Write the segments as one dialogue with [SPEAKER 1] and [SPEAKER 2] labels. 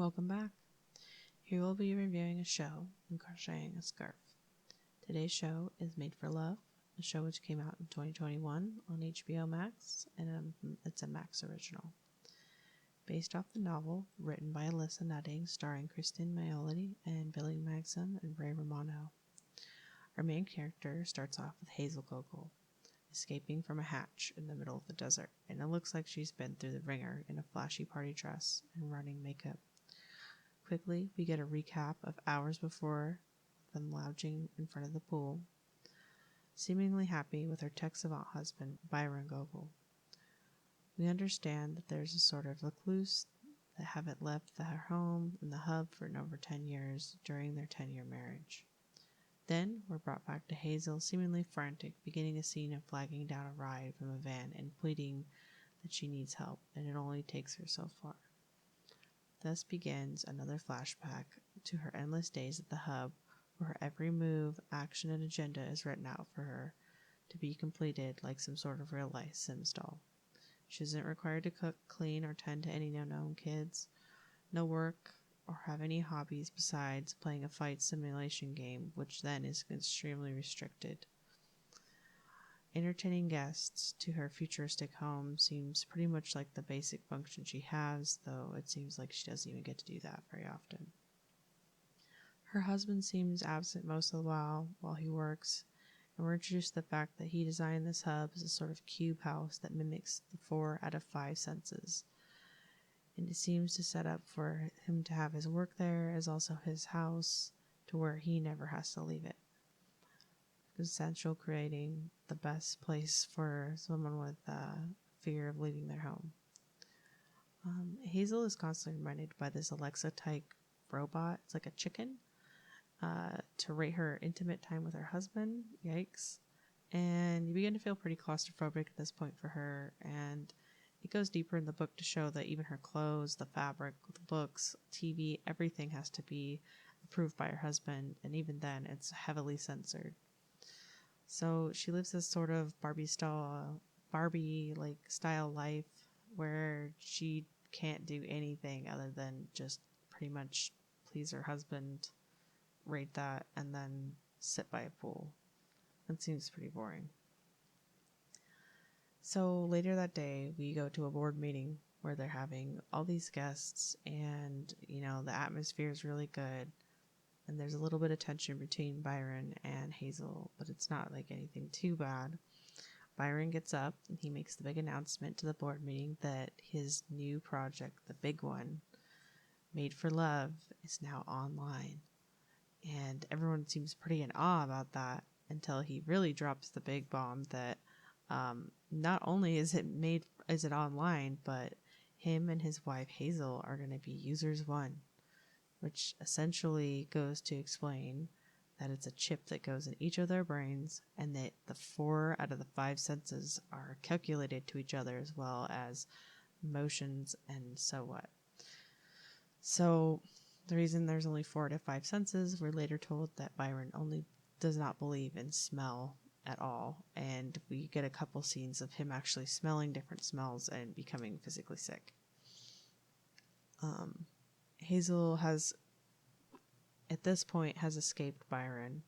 [SPEAKER 1] Welcome back. Here we'll be reviewing a show and crocheting a scarf. Today's show is Made for Love, a show which came out in 2021 on HBO Max, and it's a Max original. Based off the novel, written by Alyssa Nutting, starring Kristen Maoliti and Billy Magson and Ray Romano. Our main character starts off with Hazel Gogol, escaping from a hatch in the middle of the desert, and it looks like she's been through the ringer in a flashy party dress and running makeup. Quickly, we get a recap of hours before them lounging in front of the pool, seemingly happy with her tech savant husband, Byron Gogol. We understand that there's a sort of recluse that haven't left their home in the hub for over 10 years during their 10-year marriage. Then we're brought back to Hazel, seemingly frantic, beginning a scene of flagging down a ride from a van and pleading that she needs help, and it only takes her so far. Thus begins another flashback to her endless days at the hub, where her every move, action, and agenda is written out for her to be completed like some sort of real-life Sims doll. She isn't required to cook, clean, or tend to any known kids, no work, or have any hobbies besides playing a fight simulation game, which then is extremely restricted. Entertaining guests to her futuristic home seems pretty much like the basic function she has, though it seems like she doesn't even get to do that very often. Her husband seems absent most of the while he works, and we're introduced to the fact that he designed this hub as a sort of cube house that mimics the 4 out of 5 senses. And it seems to set up for him to have his work there as also his house, to where he never has to leave it. Essential, creating the best place for someone with fear of leaving their home. Hazel is constantly reminded by this Alexa-type robot, it's like a chicken, to rate her intimate time with her husband. Yikes. And you begin to feel pretty claustrophobic at this point for her, and it goes deeper in the book to show that even her clothes, the fabric, the books, TV, everything has to be approved by her husband, and even then it's heavily censored. So she lives this sort of Barbie-like style life where she can't do anything other than just pretty much please her husband, rate that, and then sit by a pool. It seems pretty boring. So later that day, we go to a board meeting where they're having all these guests, and the atmosphere is really good. And there's a little bit of tension between Byron and Hazel, but it's not like anything too bad. Byron gets up and he makes the big announcement to the board meeting that his new project, the big one, Made for Love, is now online. And everyone seems pretty in awe about that until he really drops the big bomb that not only is it online, but him and his wife Hazel are going to be users 1. Which essentially goes to explain that it's a chip that goes in each of their brains, and that the 4 out of the 5 senses are calculated to each other, as well as emotions and so what. So the reason there's only 4 out of 5 senses, we're later told that Byron only does not believe in smell at all, and we get a couple scenes of him actually smelling different smells and becoming physically sick. Hazel at this point has escaped Byron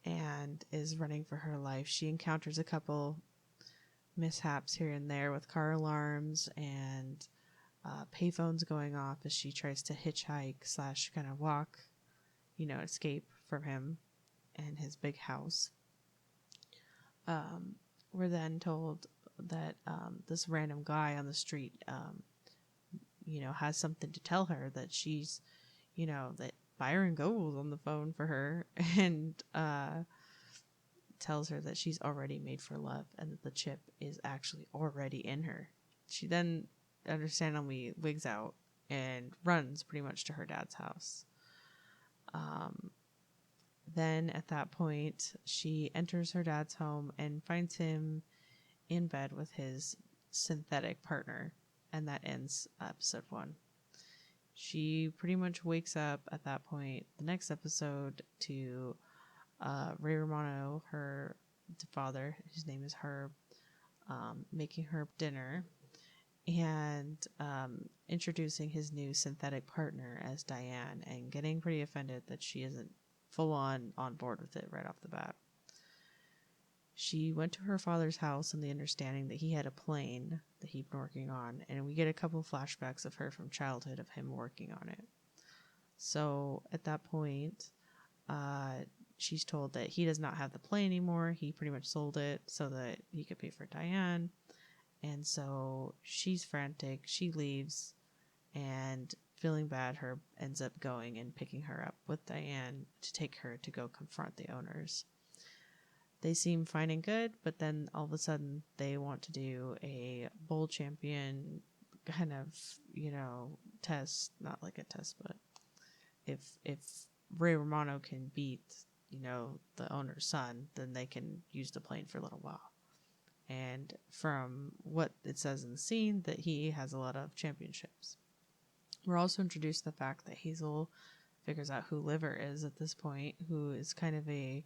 [SPEAKER 1] and is running for her life. She encounters a couple mishaps here and there with car alarms and payphones going off as she tries to hitchhike / kind of walk, escape from him and his big house. We're then told that this random guy on the street has something to tell her, that she's, that Byron Gogol's on the phone for her, and tells her that she's already made for love and that the chip is actually already in her. She then understandably wigs out and runs pretty much to her dad's house. Then at that point, she enters her dad's home and finds him in bed with his synthetic partner, and that ends episode 1. She pretty much wakes up at that point, the next episode, to Ray Romano, her father, his name is Herb, making her dinner, and introducing his new synthetic partner as Diane, and getting pretty offended that she isn't full on board with it right off the bat. She went to her father's house in the understanding that he had a plane that he'd been working on, and we get a couple flashbacks of her from childhood of him working on it. So at that point, she's told that he does not have the plane anymore. He pretty much sold it so that he could pay for Diane. And so she's frantic. She leaves, and feeling bad, Herb ends up going and picking her up with Diane to take her to go confront the owners. They seem fine and good, but then all of a sudden they want to do a bowl champion kind of, test. Not like a test, but if Ray Romano can beat, the owner's son, then they can use the plane for a little while. And from what it says in the scene, that he has a lot of championships. We're also introduced to the fact that Hazel figures out who Liver is at this point, who is kind of a,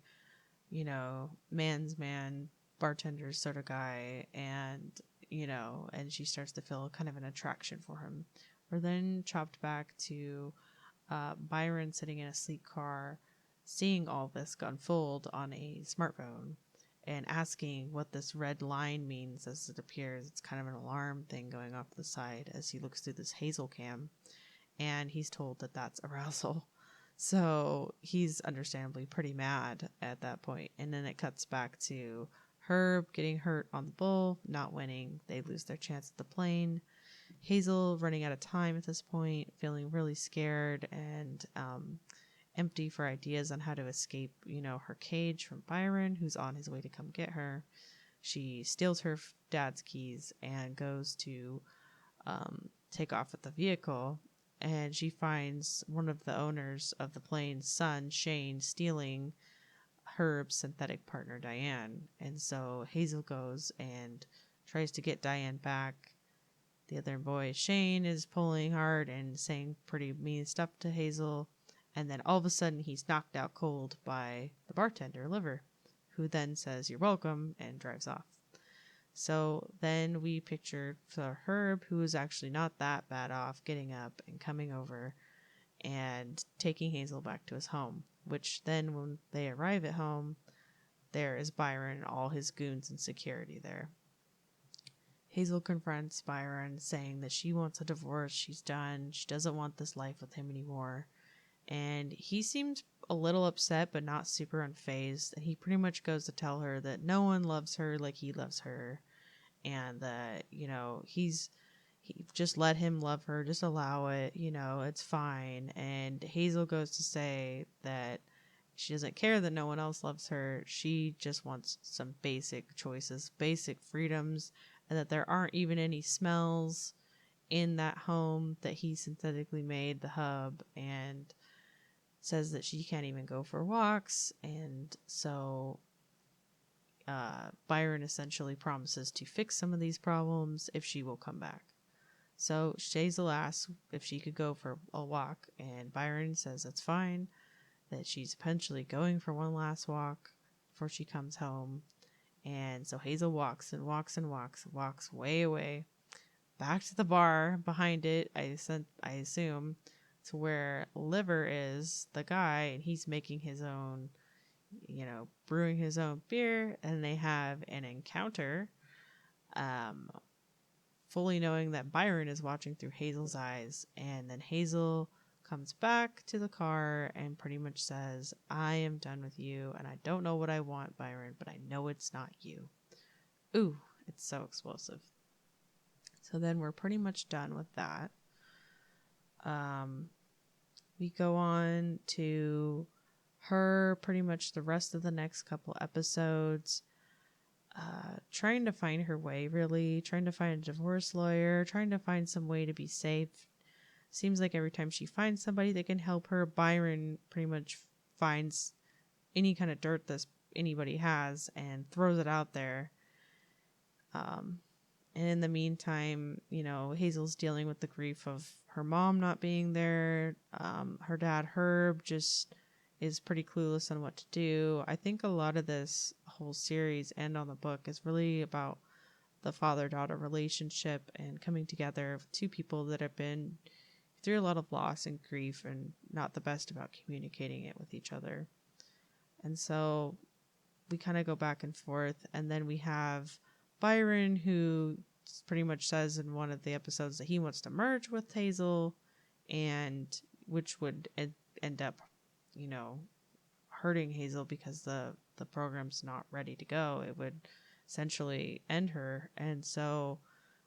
[SPEAKER 1] man's man, bartender sort of guy, and, and she starts to feel kind of an attraction for him. We're then chopped back to Byron sitting in a sleek car, seeing all this unfold on a smartphone, and asking what this red line means as it appears. It's kind of an alarm thing going off the side as he looks through this Hazel cam, and he's told that that's arousal. So he's understandably pretty mad at that point. And then it cuts back to Herb getting hurt on the bull, not winning. They lose their chance at the plane. Hazel running out of time at this point, feeling really scared and empty for ideas on how to escape, her cage from Byron, who's on his way to come get her. She steals her dad's keys and goes to take off with the vehicle. And she finds one of the owners of the plane's son, Shane, stealing Herb's synthetic partner, Diane. And so Hazel goes and tries to get Diane back. The other boy, Shane, is pulling hard and saying pretty mean stuff to Hazel. And then all of a sudden, he's knocked out cold by the bartender, Liver, who then says, "You're welcome," and drives off. So then we pictured for Herb, who is actually not that bad off, getting up and coming over and taking Hazel back to his home, which then when they arrive at home, there is Byron and all his goons and security there. Hazel confronts Byron, saying that she wants a divorce. She's done. She doesn't want this life with him anymore. And he seems a little upset, but not super unfazed. And he pretty much goes to tell her that no one loves her like he loves her. And that, he just let him love her. Just allow it. It's fine. And Hazel goes to say that she doesn't care that no one else loves her. She just wants some basic choices, basic freedoms, and that there aren't even any smells in that home that he synthetically made, the hub, and says that she can't even go for walks. And so Byron essentially promises to fix some of these problems if she will come back. So Hazel asks if she could go for a walk, and Byron says that's fine, that she's eventually going for one last walk before she comes home. And so Hazel walks and walks and walks way away back to the bar behind it. I assume to where Liver is, the guy, and he's making his own, brewing his own beer, and they have an encounter, fully knowing that Byron is watching through Hazel's eyes. And then Hazel comes back to the car and pretty much says, "I am done with you, and I don't know what I want, Byron, but I know it's not you." Ooh, it's so explosive. So then we're pretty much done with that. We go on to her pretty much the rest of the next couple episodes, trying to find her way, really, trying to find a divorce lawyer, trying to find some way to be safe. Seems like every time she finds somebody that can help her, Byron pretty much finds any kind of dirt that anybody has and throws it out there. And in the meantime, Hazel's dealing with the grief of her mom not being there. Her dad, Herb, just is pretty clueless on what to do. I think a lot of this whole series and on the book is really about the father-daughter relationship and coming together of two people that have been through a lot of loss and grief and not the best about communicating it with each other. And so we kind of go back and forth, and then we have Byron, who pretty much says in one of the episodes that he wants to merge with Hazel, and which would end up, hurting Hazel because the program's not ready to go. It would essentially end her, and so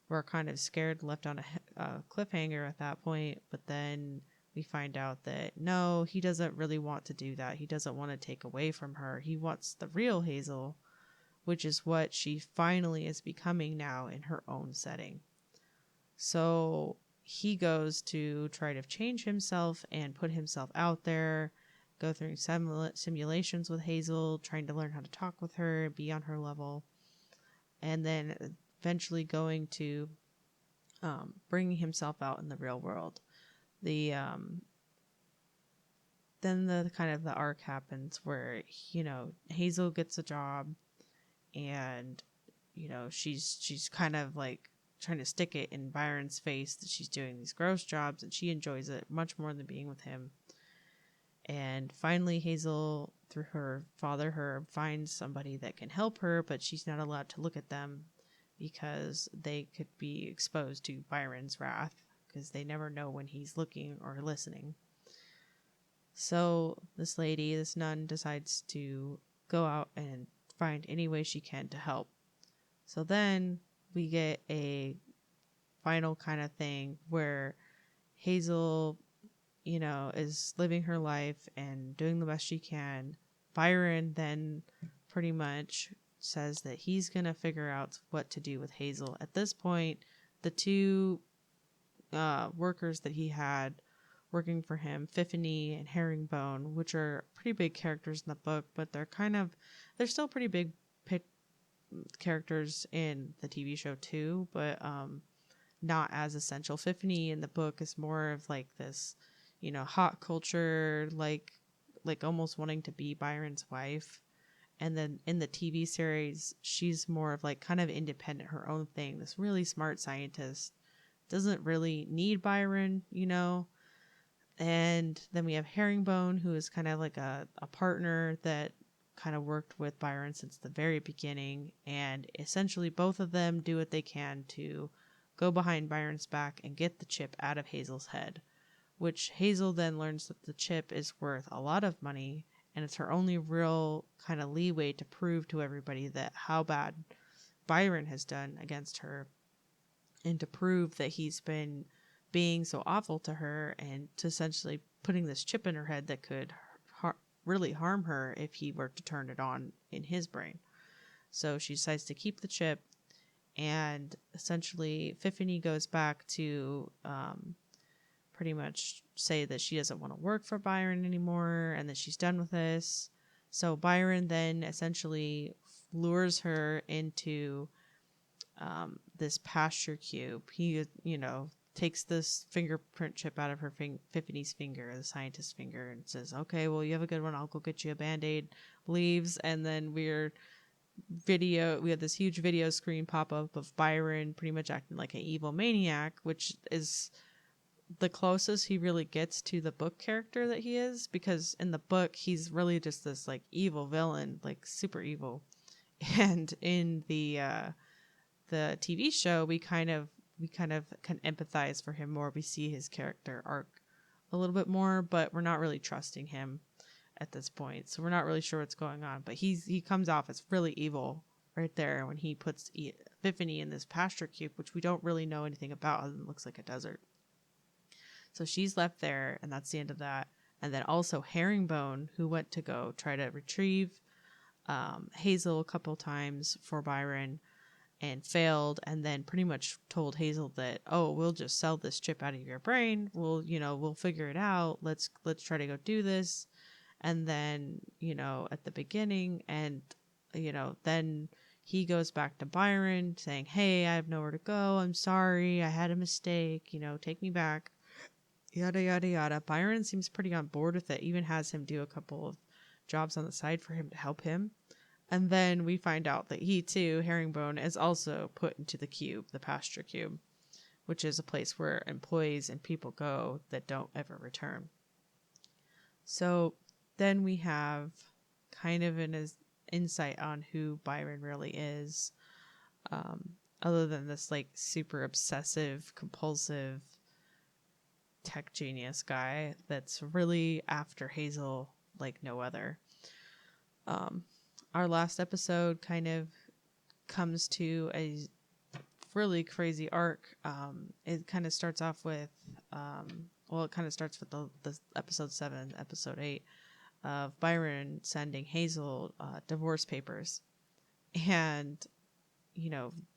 [SPEAKER 1] we're kind of scared, left on a cliffhanger at that point. But then we find out that no, he doesn't really want to do that. He doesn't want to take away from her. He wants the real Hazel, which is what she finally is becoming now in her own setting. So he goes to try to change himself and put himself out there, go through simulations with Hazel, trying to learn how to talk with her, be on her level, and then eventually going to bringing himself out in the real world. Then the kind of the arc happens where Hazel gets a job, and she's kind of like trying to stick it in Byron's face that she's doing these gross jobs, and she enjoys it much more than being with him. And finally Hazel, through her father Herb, finds somebody that can help her, but she's not allowed to look at them because they could be exposed to Byron's wrath, because they never know when he's looking or listening. So this nun, decides to go out and find any way she can to help. So then we get a final kind of thing where Hazel, is living her life and doing the best she can. Byron then pretty much says that he's going to figure out what to do with Hazel. At this point, the two workers that he had working for him, Fiffany and Herringbone, which are pretty big characters in the book, but they're still pretty big characters in the TV show too, but not as essential. Fiffany in the book is more of like this, hot culture, like almost wanting to be Byron's wife. And then in the TV series, she's more of like kind of independent, her own thing, this really smart scientist, doesn't really need Byron, And then we have Herringbone, who is kind of like a partner that kind of worked with Byron since the very beginning. And essentially both of them do what they can to go behind Byron's back and get the chip out of Hazel's head, which Hazel then learns that the chip is worth a lot of money, and it's her only real kind of leeway to prove to everybody that how bad Byron has done against her, and to prove that he's been being so awful to her, and to essentially putting this chip in her head that could really harm her if he were to turn it on in his brain. So she decides to keep the chip, and essentially Fiffany goes back to pretty much say that she doesn't want to work for Byron anymore and that she's done with this. So Byron then essentially lures her into this pasture cube. He, takes this fingerprint chip out of her Fiffany's finger, the scientist's finger, and says, okay, well, you have a good one. I'll go get you a Band-Aid. Leaves. And then we have this huge video screen pop up of Byron pretty much acting like an evil maniac, which is the closest he really gets to the book character that he is, because in the book he's really just this like evil villain, like super evil. And in the TV show, we kind of can empathize for him more. We see his character arc a little bit more, but we're not really trusting him at this point. So we're not really sure what's going on, but he comes off as really evil right there when he puts Epiphany in this pasture cube, which we don't really know anything about other than it looks like a desert. So she's left there, and that's the end of that. And then also Herringbone, who went to go try to retrieve Hazel a couple times for Byron and failed, and then pretty much told Hazel that, oh, we'll just sell this chip out of your brain. We'll figure it out. Let's try to go do this. And then, at the beginning, and, then he goes back to Byron saying, hey, I have nowhere to go. I'm sorry. I had a mistake. Take me back. Yada, yada, yada. Byron seems pretty on board with it, even has him do a couple of jobs on the side for him to help him. And then we find out that he too, Herringbone, is also put into the cube, the pasture cube, which is a place where employees and people go that don't ever return. So then we have kind of an insight on who Byron really is, other than this like super obsessive, compulsive tech genius guy that's really after Hazel like no other. Our last episode kind of comes to a really crazy arc. It kind of starts off with, it kind of starts with the episode 7, episode 8 of Byron sending Hazel divorce papers. And,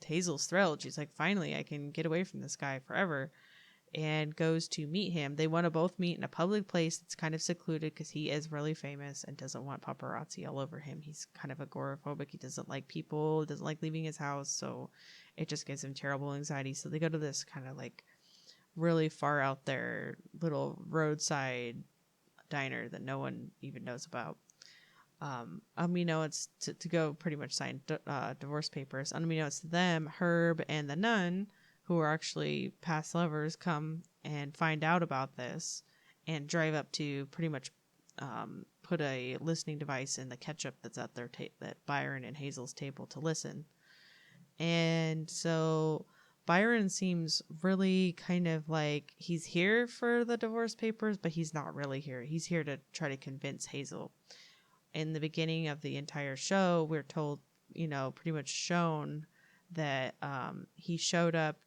[SPEAKER 1] Hazel's thrilled. She's like, finally, I can get away from this guy forever. And goes to meet him. They want to both meet in a public place that's kind of secluded because he is really famous and doesn't want paparazzi all over him. He's kind of agoraphobic. He doesn't like people, doesn't like leaving his house. So it just gives him terrible anxiety. So they go to this kind of like really far out there little roadside diner that no one even knows about. Unbeknownst to go pretty much sign divorce papers. Unbeknownst to them, Herb and the nun, who are actually past lovers, come and find out about this and drive up to pretty much put a listening device in the ketchup that's at their that Byron and Hazel's table to listen. And so Byron seems really kind of like he's here for the divorce papers, but he's not really here. He's here to try to convince Hazel. In the beginning of the entire show, we're told, pretty much shown that he showed up,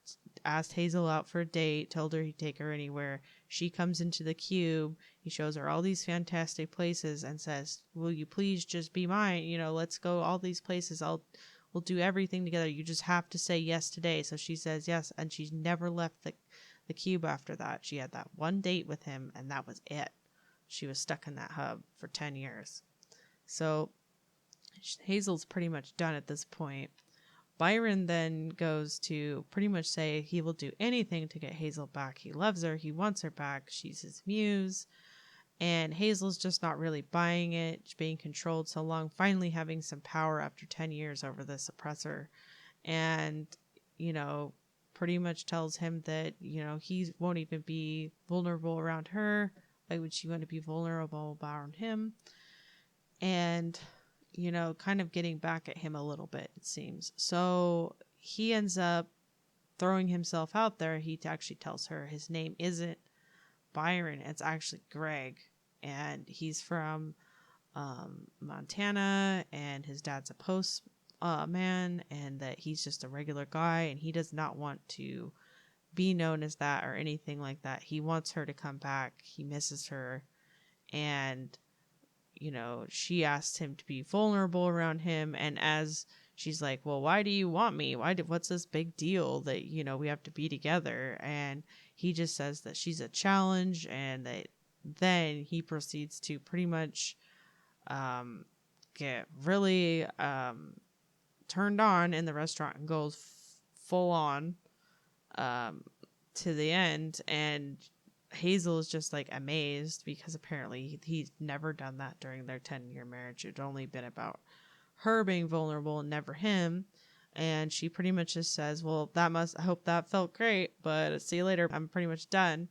[SPEAKER 1] asked Hazel out for a date, told her he'd take her anywhere. She comes into the cube. He shows her all these fantastic places and says, will you please just be mine? Let's go all these places. We'll do everything together. You just have to say yes today. So she says yes. And she's never left the cube after that. She had that one date with him and that was it. She was stuck in that hub for 10 years. So Hazel's pretty much done at this point. Byron then goes to pretty much say he will do anything to get Hazel back. He loves her. He wants her back. She's his muse. And Hazel's just not really buying it, being controlled so long, finally having some power after 10 years over this oppressor. And, pretty much tells him that, he won't even be vulnerable around her. Why would she want to be vulnerable around him? And, kind of getting back at him a little bit, it seems. So he ends up throwing himself out there. He actually tells her his name isn't Byron, it's actually Greg. And he's from Montana, and his dad's a postman, and that he's just a regular guy, and he does not want to be known as that or anything like that. He wants her to come back. He misses her. And she asked him to be vulnerable around him. And as she's like, well, why do you want me? What's this big deal that, we have to be together? And he just says that she's a challenge, and that then he proceeds to pretty much get really turned on in the restaurant and goes full on to the end. And Hazel is just like amazed because apparently he's never done that during their 10-year marriage. It'd only been about her being vulnerable and never him. And she pretty much just says, well, I hope that felt great, but see you later. I'm pretty much done.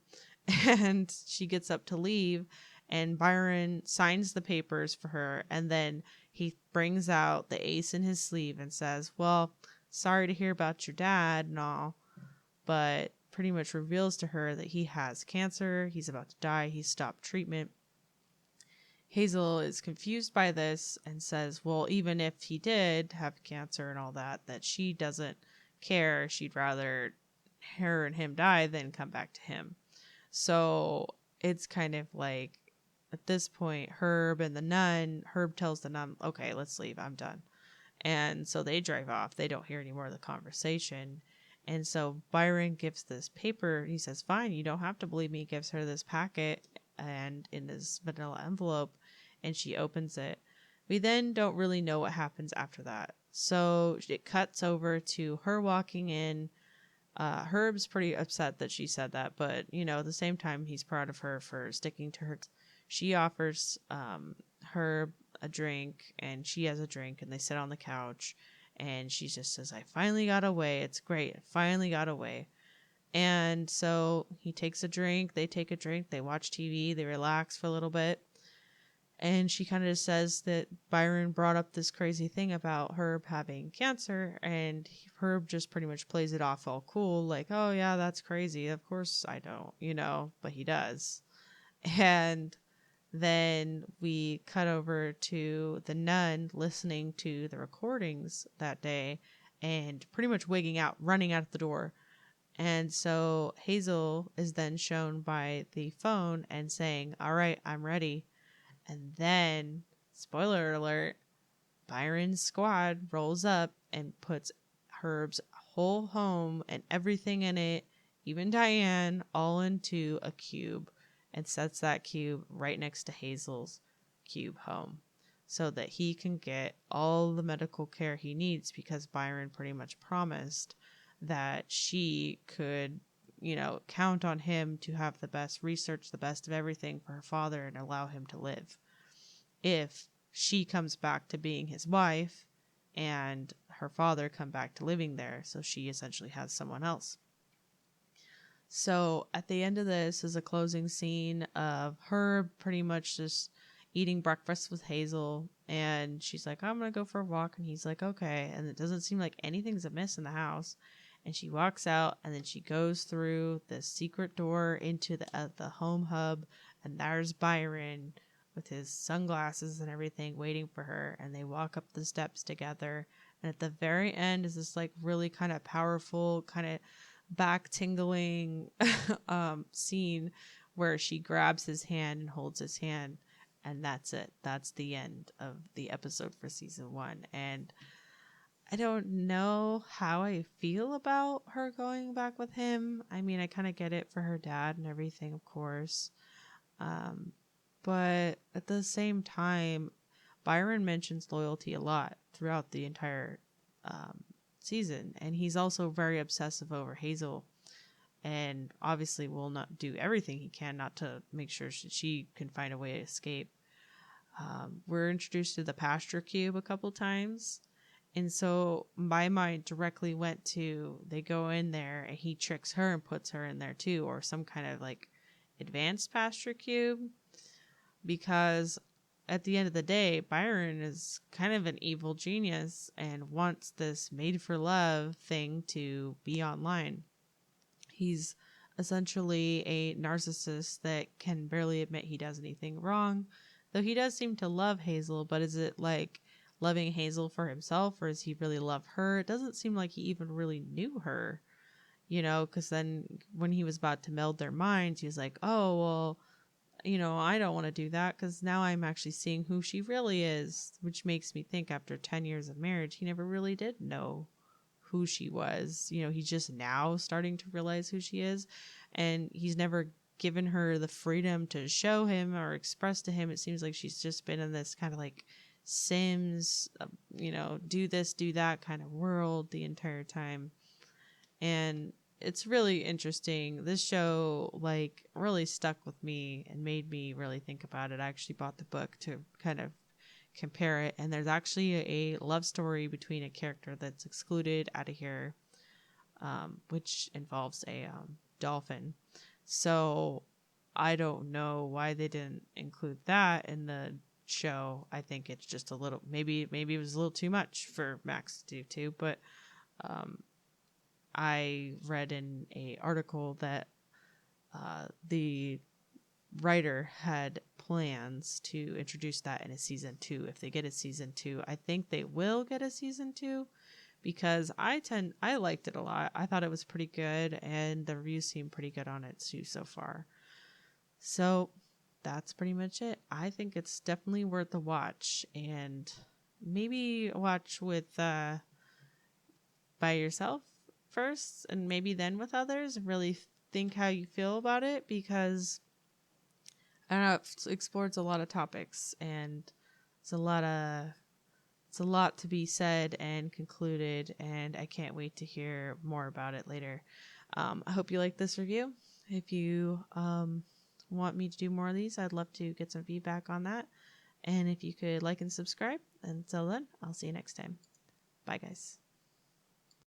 [SPEAKER 1] And she gets up to leave, and Byron signs the papers for her. And then he brings out the ace in his sleeve and says, well, sorry to hear about your dad and all, but pretty much reveals to her that he has cancer. He's about to die. He's stopped treatment. Hazel is confused by this and says, well, even if he did have cancer and all that she doesn't care. She'd rather her and him die than come back to him. So it's kind of like, at this point, Herb tells the nun, okay, let's leave. I'm done. And so they drive off. They don't hear any more of the conversation. And so Byron gives this paper. He says, fine, you don't have to believe me. He gives her this packet and in this vanilla envelope, and she opens it. We then don't really know what happens after that. So it cuts over to her walking in. Herb's pretty upset that she said that, but, at the same time, he's proud of her for sticking to her. She offers Herb a drink, and she has a drink, and they sit on the couch, and she just says, I finally got away. It's great. I finally got away. And so he takes a drink, they take a drink, they watch TV, they relax for a little bit. And she kind of just says that Byron brought up this crazy thing about Herb having cancer, and Herb just pretty much plays it off all cool, like, oh yeah, that's crazy. Of course I don't, but he does. And then we cut over to the nun listening to the recordings that day and pretty much wigging out, running out the door. And so Hazel is then shown by the phone and saying, all right, I'm ready. And then, spoiler alert, Byron's squad rolls up and puts Herb's whole home and everything in it, even Diane, all into a cube, and sets that cube right next to Hazel's cube home so that he can get all the medical care he needs, because Byron pretty much promised that she could, count on him to have the best research, the best of everything for her father, and allow him to live if she comes back to being his wife and her father come back to living there. So she essentially has someone else. So at the end of this is a closing scene of her pretty much just eating breakfast with Hazel, and she's like, I'm gonna go for a walk, and he's like, okay. And it doesn't seem like anything's amiss in the house, and she walks out, and then she goes through the secret door into the home hub, and there's Byron with his sunglasses and everything waiting for her, and they walk up the steps together. And at the very end is this like really kind of powerful, kind of back tingling scene where she grabs his hand and holds his hand, and that's it. That's the end of the episode for season 1. And I don't know how I feel about her going back with him. I mean, I kind of get it for her dad and everything, of course. But at the same time, Byron mentions loyalty a lot throughout the entire season. And he's also very obsessive over Hazel. And obviously will not do everything he can not to make sure she can find a way to escape. We're introduced to the pasture cube a couple times. And so my mind directly went to, they go in there and he tricks her and puts her in there too, or some kind of like advanced pasture cube. Because at the end of the day, Byron is kind of an evil genius and wants this made for love thing to be online. He's essentially a narcissist that can barely admit he does anything wrong, though he does seem to love Hazel. But is it like loving Hazel for himself, or does he really love her? It doesn't seem like he even really knew her, because then when he was about to meld their minds, he was like, oh, well, I don't want to do that because now I'm actually seeing who she really is, which makes me think after 10 years of marriage, he never really did know who she was. He's just now starting to realize who she is, and he's never given her the freedom to show him or express to him. It seems like she's just been in this kind of like Sims, do this, do that kind of world the entire time. And it's really interesting. This show like really stuck with me and made me really think about it. I actually bought the book to kind of compare it, and there's actually a love story between a character that's excluded out of here, which involves a dolphin. So I don't know why they didn't include that in the show. I think it's just a little, maybe it was a little too much for Max to do too, but I read in a article that the writer had plans to introduce that in a season 2. If they get a season 2, I think they will get a season 2, because I liked it a lot. I thought it was pretty good, and the reviews seem pretty good on it too so far. So that's pretty much it. I think it's definitely worth a watch, and maybe watch with by yourself first, and maybe then with others, and really think how you feel about it, because I don't know, it explores a lot of topics, and it's a lot to be said and concluded, and I can't wait to hear more about it later. I hope you like this review. If you want me to do more of these, I'd love to get some feedback on that. And if you could like and subscribe. Until then, I'll see you next time. Bye, guys.